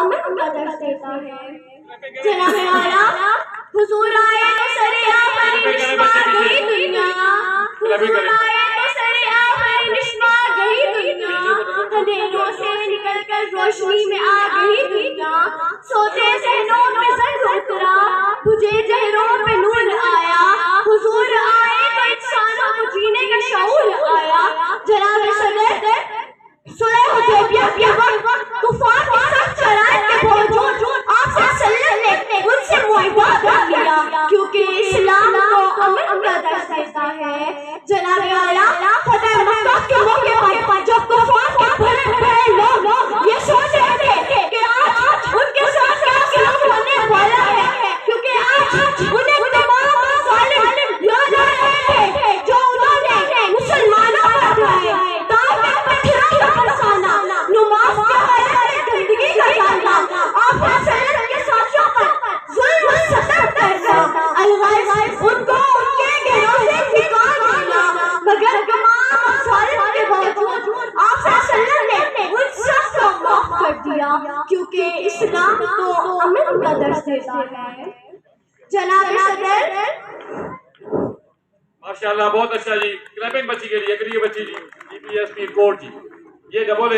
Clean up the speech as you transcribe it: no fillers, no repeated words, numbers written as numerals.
अमन का दर्ज देता है। जनाब आला हुजूर आए तो सरिया पर निश्मा गई दुनिया, हुजूर आए तो सरिया पर निश्मा गई दुनिया, अंधेरों से निकलकर रोशनी में आ गई दुनिया, सोते जहनों में ज़ंग उतरा, बुझे चेहरों पे नूर आया, हुजूर आए तो इंसानों को जीने का शऊर आया। जनाब सदर सुलह हुदैबिया के वक्त कुफार के साथ शराइत के बावजूद आप सल्लल्लाहु अलैहि वसल्लम ने उनसे मुआहदा कर लिया, क्योंकि इस्लाम को अमन का दर्ज देता है। जनाब आला फतह मक्का के मौके पर जब कुफार के बड़े लोग ये सोच रहे थे कि आज उनके साथ क्या सलूक होने वाला है, क्योंकि आज उन्हें तमाम जालिम याद आ रहे थे जो उन्होंने मुसलमानों पर ढाए, दाव में पत्थरों का बरसाना, नमाज के हवाले से गंदगी का डालना, आप सल्लल्लाहु के साथियों पर जुल्म और सितम करना, अलगैज़ उनको उनके घरों से निकाल देना, मगर तमाम जालिम के बावजूद आप सल्लल्लाहु ने उन सब को माफ कर दिया, क्योंकि इस्लाम तो अमन का दर्ज देता है। जनाब सदर माशाल्लाह बहुत अच्छा जी, क्लैपिंग बच्ची के लिए, करिए बच्ची जी, जीपीएस मीर कोट जी, ये डबल